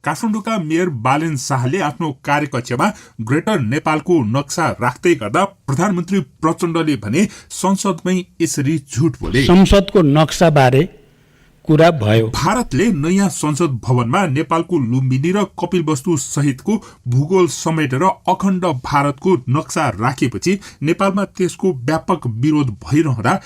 काठमाडौँका mayor Balen शाहले आफ्नो कार्यकक्षमा greater नेपालको नक्सा राख्दै गर्दा प्रधानमन्त्री प्रचण्डले भने संसदमै यसरी झुट बोले। संसदको नक्सा बारे कुरा भयो। भारतले नयाँ संसद भवनमा नेपालको लुम्बिनी र कपिलवस्तु सहितको भूगोल समेटेर अखण्ड भारतको नक्सा राखेपछि नेपालमा त्यसको व्यापक विरोध भइरहँदा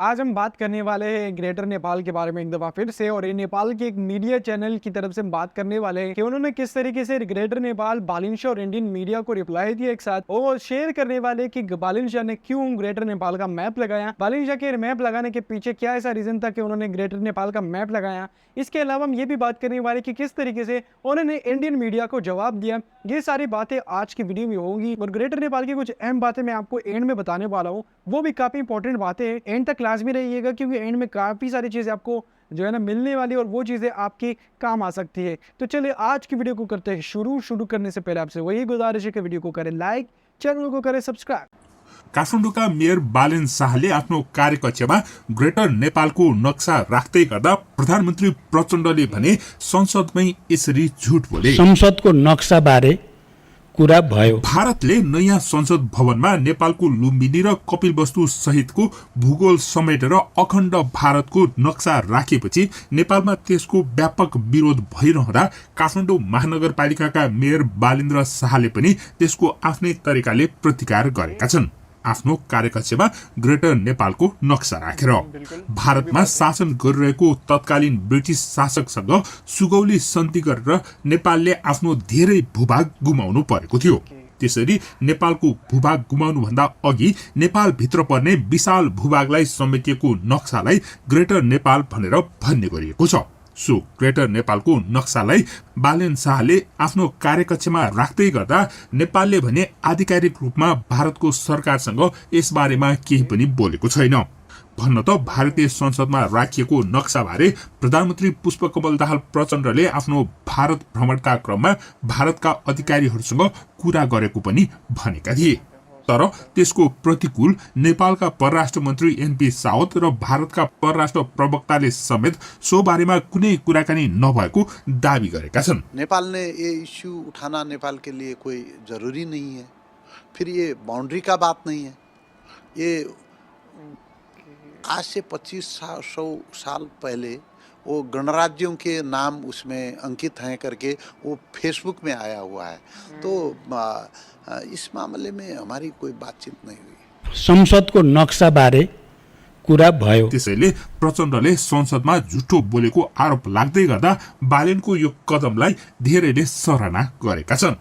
आज हम बात करने वाले हैं ग्रेटर नेपाल के बारे में एक दफा फिर से, और ये नेपाल के एक मीडिया चैनल की तरफ से बात करने वाले हैं कि उन्होंने किस तरीके से ग्रेटर नेपाल बालिन शाह और इंडियन मीडिया को रिप्लाई दिया एक साथ, और शेयर करने वाले कि बालिन शाह ने क्यों ग्रेटर नेपाल का मैप लगाया, बालिन शाह के मैप लगाने के पीछे क्या ऐसा रीजन था कि उन्होंने ग्रेटर नेपाल का मैप लगाया। इसके अलावा हम ये भी बात करने वाले कि किस तरीके से उन्होंने इंडियन मीडिया को जवाब दिया। ये सारी बातें आज की वीडियो में होंगी, और ग्रेटर नेपाल की कुछ अहम बातें मैं आपको एंड में बताने वाला हूँ, वो भी काफी इंपॉर्टेंट बातें हैं। एंड तक क्लास में रहिएगा क्योंकि एंड में काफी सारी चीजें आपको जो है ना मिलने वाली, और वो चीजें आपके काम आ सकती है। तो चलिए आज की वीडियो को करते हैं शुरू करने से पहले आपसे वही गुजारिश है कि वीडियो को करें लाइक, चैनल को करें सब्सक्राइब। काठमाडौँका मेयर बालेन शाहले आफ्नो कार्यकक्षमा ग्रेटर नेपालको नक्सा राख्दै गर्दा प्रधानमन्त्री प्रचण्डले भने संसदमै यसरी झुट बोले। संसदको नक्सा बारे कुरा भयो। भारतले नयाँ संसद भवनमा नेपालको लुम्बिनी र कपिलवस्तु सहितको भूगोल समेटेर अखण्ड भारतको नक्सा राखेपछि नेपालमा त्यसको व्यापक विरोध भइरहँदा काठमाडौँ महानगरपालिकाका मेयर बालेन्द्र शाहले पनि त्यसको आफ्नै तरिकाले प्रतिकार गरेका छन्। आफ्नो कार्यकक्षमा ग्रेटर नेपालको नक्सा राखेर भारतमा शासन गरिरहेको तत्कालीन ब्रिटिस शासकसँग सुगौली सन्धि गरेर नेपालले आफ्नो धेरै भूभाग गुमाउनु परेको थियो। त्यसरी नेपालको भूभाग गुमाउनुभन्दा अघि नेपाल भित्र पर्ने विशाल भूभागलाई समेटिएको नक्सालाई ग्रेटर नेपाल भनेर भन्ने गरिएको छ। सो ग्रेटर नेपालको नक्सालाई बालेन शाहले आफ्नो कार्यकक्षमा राख्दै गर्दा नेपालले भने आधिकारिक रूपमा भारतको सरकारसँग यसबारेमा केही पनि बोलेको छैन। भन्न त भारतीय संसदमा राखिएको नक्साबारे प्रधानमन्त्री पुष्पकमल दाहाल प्रचण्डले आफ्नो भारत भ्रमणका क्रममा भारतका अधिकारीहरूसँग कुरा गरेको पनि भनेका थिए, तर त्यसको प्रतिकूल नेपालका परराष्ट्र मन्त्री एनपी साउद र भारतका परराष्ट्र प्रवक्ताले समेत सो बारेमा कुनै कुराकानी नभएको दावी गरेका छन्। नेपाल ने ये इश्यू उठाना नेपाल के लिए कोई जरूरी नहीं है, फिर ये बाउंड्री का बात नहीं है। ये आज से 2500 साल पहले वो गणराज्यों के नाम उसमें अंकित हैं करके वो फेसबुक में आया हुआ है, तो इस मामले में हमारी कोई बातचीत नहीं हुई। संसदको नक्सा बारे कुरा भयो। त्यसैले प्रचण्डले संसदमा झुटो बोलेको आरोप लाग्दै गर्दा बालेनको यो कदमलाई धेरैले सराहना गरेका छन्।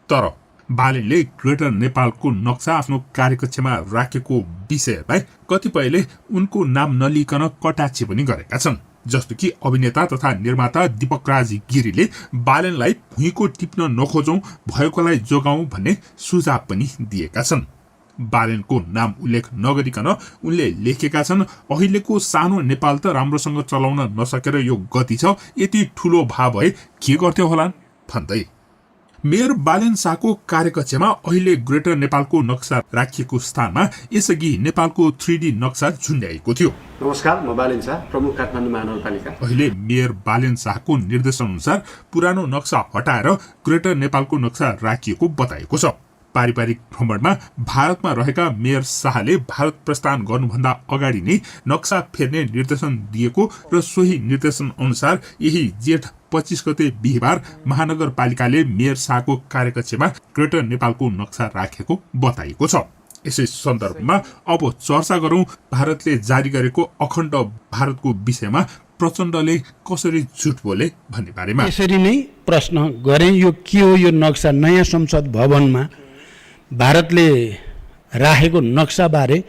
तर बालेनले ग्रेटर नेपालको नक्सा आफ्नो कार्यकक्षमा राखेको विषयलाई कतिपयले उनको नाम नलिकन कटाक्ष पनि गरेका छन्। जस्तो कि अभिनेता तथा निर्माता दीपक राज गिरीले बालेनलाई भुइँको टिप्न नखोजौं, भएकोलाई जोगाउँ भन्ने सुझाव पनि दिएका छन्। बालेनको नाम उल्लेख नगरिकन उनले लेखेका छन्, अहिलेको सानो नेपाल त राम्रोसँग चलाउन नसकेर यो गति छ, यति ठूलो भाव भए के गर्थ्यो होला भन्दै मेयर बालेन शाहको कार्यकक्षमा अहिले ग्रेटर नेपालको नक्सा राखिएको स्थानमा यसअघि नेपालको 3D नक्सा झुन्ड्याएको थियो। नमस्कार, म बालेन शाह, प्रमुख काठमाडौँ महानगरपालिका। अहिले मेयर बालेन शाहको निर्देशन अनुसार पुरानो नक्सा हटाएर ग्रेटर नेपालको नक्सा राखिएको बताएको छ। पारिवारिक भ्रमणमा भारतमा रहेका मेयर शाहले भारत प्रस्थान गर्नुभन्दा अगाडि नै नक्सा फेर्ने निर्देशन दिएको र सोही निर्देशन अनुसार यही जेठ 25 गते बिहिबार महानगरपालिकाले मेयर शाहको कार्यकक्षमा ग्रेटर नेपालको नक्सा राखेको बताइएको छ। यसै सन्दर्भमा अब चर्चा गरौं भारतले जारी गरेको अखण्ड भारतको विषयमा प्रचण्डले कसरी झुट बोले भन्ने बारेमा। यसरी नै प्रश्न गरे, यो के हो यो नक्सा? नयाँ संसद भवनमा भारतले राखेको नक्सा बारे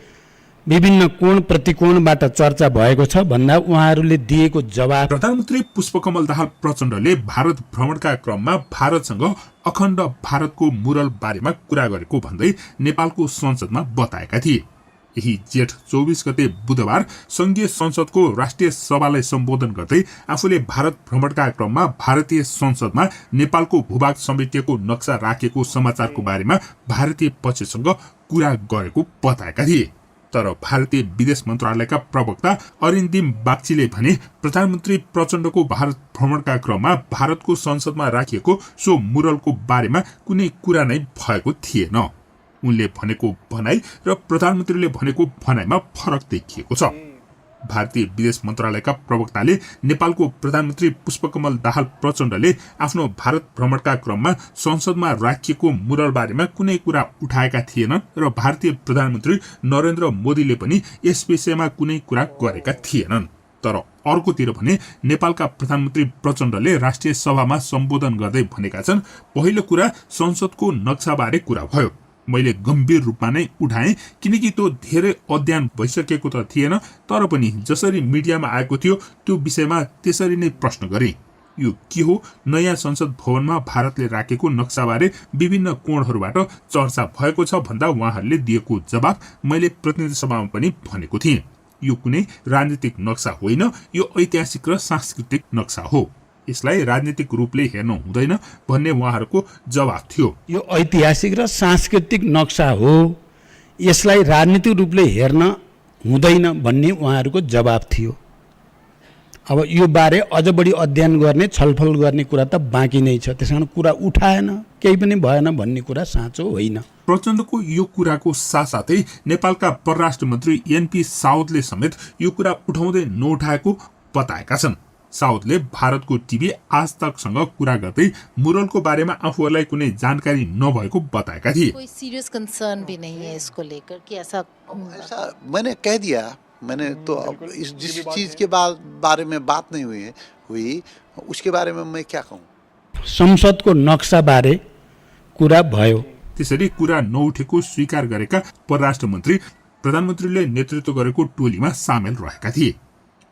विभिन्न कोण प्रतिकोणबाट चर्चा भएको छ भन्दा उहाँहरूले दिएको जवाब। प्रधानमन्त्री पुष्पकमल दाहाल प्रचण्डले भारत भ्रमणका क्रममा भारतसँग अखण्ड भारतको मुरल बारेमा कुरा गरेको भन्दै नेपालको संसदमा बताएका थिए। यही जेठ 24 गते बुधबार संघीय संसदको राष्ट्रिय सभालाई सम्बोधन गर्दै आफूले भारत भ्रमणका क्रममा भारतीय संसदमा नेपालको भूभाग समेटिएको नक्सा राखेको समाचारको बारेमा भारतीय पक्षसँग कुरा गरेको बताएका थिए। तर भारतीय विदेश मन्त्रालयका प्रवक्ता अरिन्दिम बागचीले भने प्रधानमन्त्री प्रचण्डको भारत भ्रमणका क्रममा भारतको संसदमा राखिएको सो मुरलको बारेमा कुनै कुरा नै भएको थिएन। उनले भनेको भनाइ र प्रधानमन्त्रीले भनेको भनाइमा फरक देखिएको छ। भारतीय विदेश मन्त्रालयका प्रवक्ताले नेपालको प्रधानमन्त्री पुष्पकमल दाहाल प्रचण्डले आफ्नो भारत भ्रमणका क्रममा संसदमा राखिएको मुरल बारेमा कुनै कुरा उठाएका थिएनन् र भारतीय प्रधानमन्त्री नरेन्द्र मोदीले पनि यस विषयमा कुनै कुरा गरेका थिएनन्। तर अर्कोतिर भने नेपालका प्रधानमन्त्री प्रचण्डले राष्ट्रिय सभामा सम्बोधन गर्दै भनेका छन्, पहिलो कुरा संसदको नक्साबारे कुरा भयो। मैले गम्भीर रूपमा नै उठाएँ किनकि त्यो धेरै अध्ययन भइसकेको त थिएन, तर पनि जसरी मिडियामा आएको थियो त्यो विषयमा त्यसरी नै प्रश्न गरेँ। यो के हो? नयाँ संसद भवनमा भारतले राखेको नक्साबारे विभिन्न कोणहरूबाट चर्चा भएको छ भन्दा उहाँहरूले दिएको जवाब मैले प्रतिनिधि सभामा पनि भनेको थिएँ। यो कुनै राजनीतिक नक्सा होइन, यो ऐतिहासिक र सांस्कृतिक नक्सा हो। यसलाई राजनीतिक रूपले हेर्नु हुँदैन भन्ने उहाँहरूको जवाब थियो। यो ऐतिहासिक र सांस्कृतिक नक्सा हो, यसलाई राजनीतिक रूपले हेर्न हुँदैन भन्ने उहाँहरूको जवाब थियो। अब यो बारे अझ बढी अध्ययन गर्ने छलफल गर्ने कुरा त बाँकी नै छ, त्यसकारण कुरा उठाएन, केही पनि भएन भन्ने कुरा साँचो होइन। प्रचण्डको यो कुराको साथसाथै नेपालका परराष्ट्र मन्त्री एनपी साउदले समेत यो कुरा उठाउँदै नउठाएको बताएका छन्। साउदले भारतको टिभी आज तकसँग कुरा गर्दै मुरलको बारेमा आफूहरूलाई कुनै जानकारी नभएको बताएका थिए। कोई सीरियस कंसर्न भी नहीं है इसको लेकर कि ऐसा मैंने कह दिया, मैंने तो इस जिस चीज के बारे में बात नहीं हुई उसके बारे में मैं क्या कहूँ। संसदको नक्सा बारे कुरा भयो। त्यसरी कुरा नउठेको स्वीकार गरेका परराष्ट्र मन्त्री प्रधानमन्त्रीले नेतृत्व गरेको टोलीमा सामेल रहेका थिए।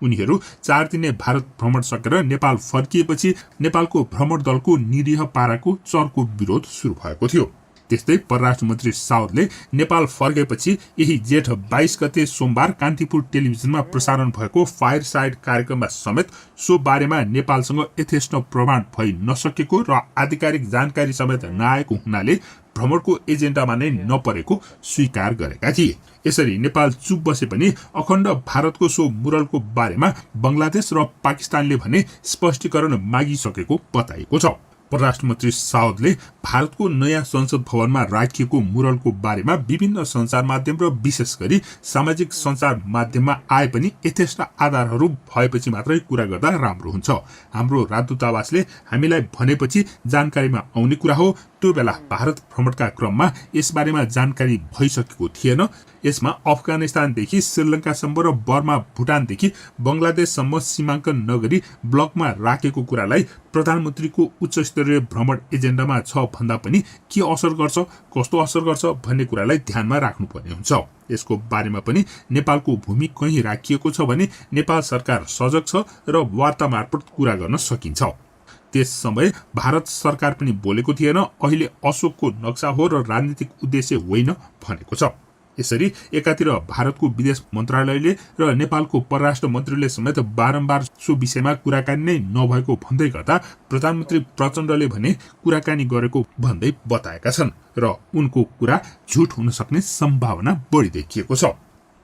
उनीहरू 4 दिने भारत भ्रमण सकेर नेपाल फर्किएपछि नेपालको भ्रमण दलको निरीह पाराको चर्को विरोध सुरु भएको थियो। त्यस्तै परराष्ट्र मन्त्री साउदले नेपाल फर्केपछि यही जेठ 22 गते सोमबार कान्तिपुर टेलिभिजनमा प्रसारण भएको फायर साइड कार्यक्रममा समेत सो बारेमा नेपालसँग यथेष्ट प्रमाण भइ नसकेको र आधिकारिक जानकारी समेत नआएको हुनाले भ्रमणको एजेन्डामा नै नपरेको स्वीकार गरेका थिए। यसरी नेपाल चुप बसे पनि अखण्ड भारतको सो मुरलको बारेमा बंगलादेश र पाकिस्तानले भने स्पष्टीकरण मागिसकेको बताइएको छ। परराष्ट्र मन्त्री साउदले भारतको नयाँ संसद भवनमा राखिएको मुरलको बारेमा विभिन्न सञ्चार माध्यम र विशेष गरी सामाजिक सञ्चार माध्यममा आए पनि यथेष्ट आधारहरू भएपछि मात्रै कुरा गर्दा राम्रो हुन्छ। हाम्रो राजदूतावासले हामीलाई भनेपछि जानकारीमा आउने कुरा हो। त्यो बेला भारत भ्रमणका क्रममा यसबारेमा जानकारी भइसकेको थिएन। यसमा अफगानिस्तानदेखि श्रीलङ्कासम्म र बर्मा भुटानदेखि बंगलादेशसम्म सीमाङ्कन नगरी ब्लकमा राखेको कुरालाई प्रधानमन्त्रीको उच्च स्तरीय भ्रमण एजेन्डामा छ भन्दा पनि के असर गर्छ, कस्तो असर गर्छ भन्ने कुरालाई ध्यानमा राख्नुपर्ने हुन्छ। यसको बारेमा पनि नेपालको भूमि कहीँ राखिएको छ भने नेपाल सरकार सजग छ र वार्ता मार्फत कुरा गर्न सकिन्छ। त्यस समय भारत सरकार पनि बोलेको थिएन, अहिले अशोकको नक्सा हो र राजनीतिक उद्देश्य होइन भनेको छ। यसरी एकातिर भारतको विदेश मन्त्रालयले र नेपालको परराष्ट्र मन्त्रीले समेत बारम्बार सो विषयमा कुराकानी नै नभएको भन्दै गर्दा प्रधानमन्त्री प्रचण्डले भने कुराकानी गरेको भन्दै बताएका छन् र उनको कुरा झुट हुन सक्ने सम्भावना बढी देखिएको छ।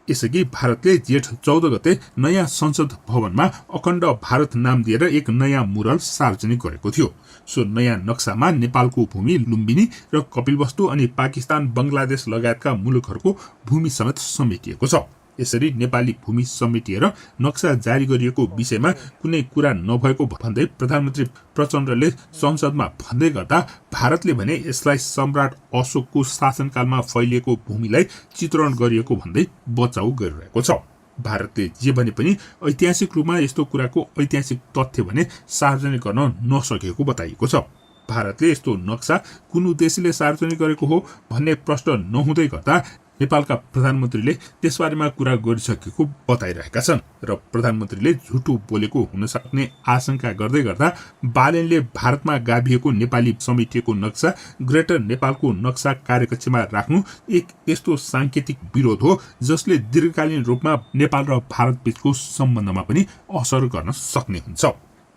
यसअघि भारतले जेठ 14 गते नयाँ संसद भवनमा अखण्ड भारत नाम दिएर एक नयाँ मुरल सार्वजनिक गरेको थियो। सो नयाँ नक्सामा नेपालको भूमि लुम्बिनी र कपिलवस्तु अनि पाकिस्तान, बंगलादेश लगायतका मुलुकहरूको भूमि समेत समेटिएको छ। यसरी नेपाली भूमि समेटिएर नक्सा जारी गरिएको विषयमा कुनै कुरा नभएको भन्दै प्रधानमन्त्री प्रचण्डले संसदमा भन्दै गर्दा भारतले भने यसलाई सम्राट अशोकको शासनकालमा फैलिएको भूमिलाई चित्रण गरिएको भन्दै बचाउ गरिरहेको छ। भारतले जे भने पनि ऐतिहासिक रूपमा यस्तो कुराको ऐतिहासिक तथ्य भने सार्वजनिक गर्न नसकेको बताइएको छ। भारतले यस्तो नक्सा कुन उद्देश्यले सार्वजनिक गरेको हो भन्ने प्रश्न नहुँदै गर्दा नेपालका प्रधानमन्त्रीले त्यसबारेमा कुरा गरिसकेको बताइरहेका छन् र प्रधानमन्त्रीले झुटो बोलेको हुन सक्ने आशंका गर्दै गर्दा बालेनले भारतमा गाभिएको नेपाली समेटिएको नक्सा ग्रेटर नेपालको नक्सा कार्यकक्षमा राख्नु एक यस्तो सांकेतिक विरोध हो जसले दीर्घकालीन रूपमा नेपाल र भारत बीचको सम्बन्धमा पनि असर गर्न सक्ने हुन्छ।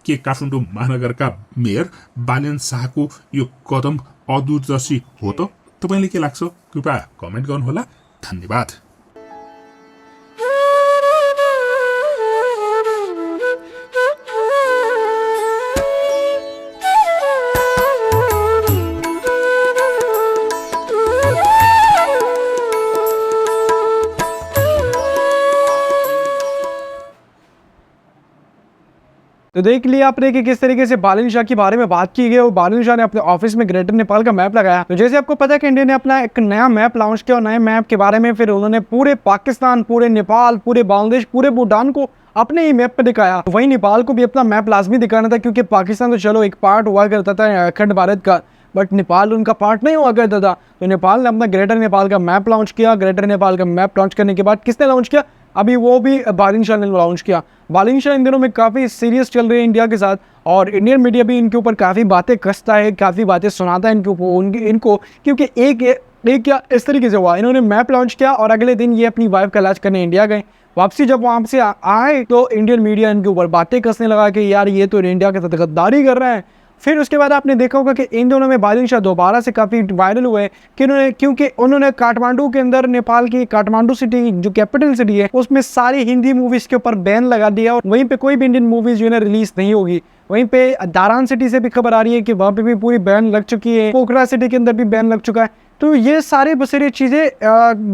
के काठमाडौँ महानगरका मेयर बालेन शाहको यो कदम अदूरदर्शी हो त? तपाईलाई के लाग्छ? कृपया कमेन्ट गर्नुहोला। धन्यवाद। तो देख लिया आपने कि किस तरीके से बालिन शाह के बारे में बात की गई और बालिन शाह ने अपने ऑफिस में ग्रेटर नेपाल का मैप लगाया। तो जैसे आपको पता है कि इंडिया ने अपना एक नया मैप लॉन्च किया और नए मैप के बारे में फिर उन्होंने पूरे पाकिस्तान, पूरे नेपाल, पूरे बांग्लादेश, पूरे भूटान को अपने ही मैप पे दिखाया। तो वहीं नेपाल को भी अपना मैप लाजमी दिखाना था, क्योंकि पाकिस्तान तो चलो एक पार्ट हुआ करता था अखंड भारत का, बट नेपाल उनका पार्ट नहीं हुआ करता था। तो नेपाल ने अपना ग्रेटर नेपाल का मैप लॉन्च किया। ग्रेटर नेपाल का मैप लॉन्च करने के बाद किसने लॉन्च किया? अभी वो भी बालिन शाह ने लॉन्च किया। बालिन शाह इन दिनों में काफ़ी सीरियस चल रहे हैं इंडिया के साथ, और इंडियन मीडिया भी इनके ऊपर काफ़ी बातें कसता है, काफ़ी बातें सुनाता है इनको, क्योंकि एक या इस तरीके से हुआ, इन्होंने मैप लॉन्च किया और अगले दिन ये अपनी वाइफ का इलाज करने इंडिया गए। वापसी जब वहाँ से आए तो इंडियन मीडिया इनके ऊपर बातें कसने लगा कि यार ये तो इंडिया के साथ गद्दारी कर रहे हैं। फिर उसके बाद आपने देखा होगा कि इन दोनों में बालिन शाह दोबारा से काफ़ी वायरल हुए क्योंकि उन्होंने काठमांडू के अंदर, नेपाल की काठमांडू सिटी जो कैपिटल सिटी है, उसमें सारी हिंदी मूवीज़ के ऊपर बैन लगा दिया और वहीं पे कोई भी इंडियन मूवीज़ जो है रिलीज नहीं होगी। वहीं पे दारान सिटी से भी खबर आ रही है कि वहाँ पे भी पूरी बैन लग चुकी है, पोखरा सिटी के अंदर भी बैन लग चुका है। तो ये सारे बसेरे चीज़ें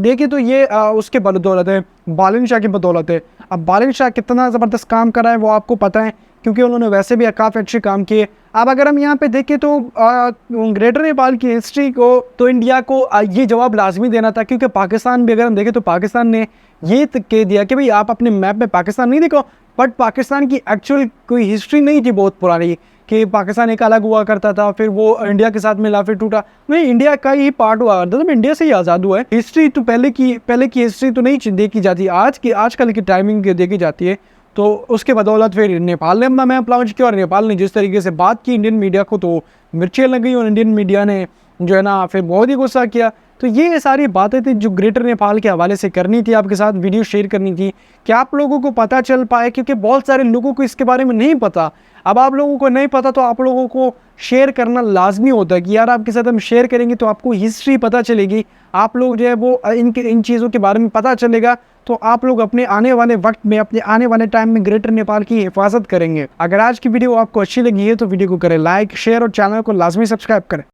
देखें तो ये उसके बदौलत है, बालिन शाह की बदौलत है। अब बालिन शाह कितना ज़बरदस्त काम कर रहा है वो आपको पता है, क्योंकि उन्होंने वैसे भी काफ़ी अच्छे काम किए। अब अगर हम यहाँ पे देखें तो ग्रेटर नेपाल की हिस्ट्री को तो इंडिया को ये जवाब लाजमी देना था, क्योंकि पाकिस्तान भी अगर हम देखें तो पाकिस्तान ने ये कह दिया कि भाई आप अपने मैप में पाकिस्तान नहीं देखो, बट पाकिस्तान की एक्चुअल कोई हिस्ट्री नहीं थी बहुत पुरानी कि पाकिस्तान एक अलग हुआ करता था, फिर वो इंडिया के साथ मिला, फिर टूटा। नहीं, इंडिया का ही पार्ट हुआ करता था, इंडिया से ही आज़ाद हुआ है। हिस्ट्री तो पहले की हिस्ट्री तो नहीं देखी जाती, आजकल की टाइमिंग देखी जाती है। तो उसके बदौलत फिर नेपाल ने अपना मैप लॉन्च किया और नेपाल ने जिस तरीके से बात की इंडियन मीडिया को तो मिर्चें लग गई और इंडियन मीडिया ने जो है ना फिर बहुत ही गुस्सा किया। तो ये सारी बातें थी जो ग्रेटर नेपाल के हवाले से करनी थी, आपके साथ वीडियो शेयर करनी थी कि आप लोगों को पता चल पाए, क्योंकि बहुत सारे लोगों को इसके बारे में नहीं पता। अब आप लोगों को नहीं पता तो आप लोगों को शेयर करना लाजमी होता है कि यार आपके साथ हम शेयर करेंगे तो आपको हिस्ट्री पता चलेगी, आप लोग जो है वो इन चीज़ों के बारे में पता चलेगा, तो आप लोग अपने आने वाले वक्त में, अपने आने वाले टाइम में ग्रेटर नेपाल की हिफाजत करेंगे। अगर आज की वीडियो आपको अच्छी लगी है तो वीडियो को करें लाइक, शेयर और चैनल को लाजमी सब्सक्राइब करें।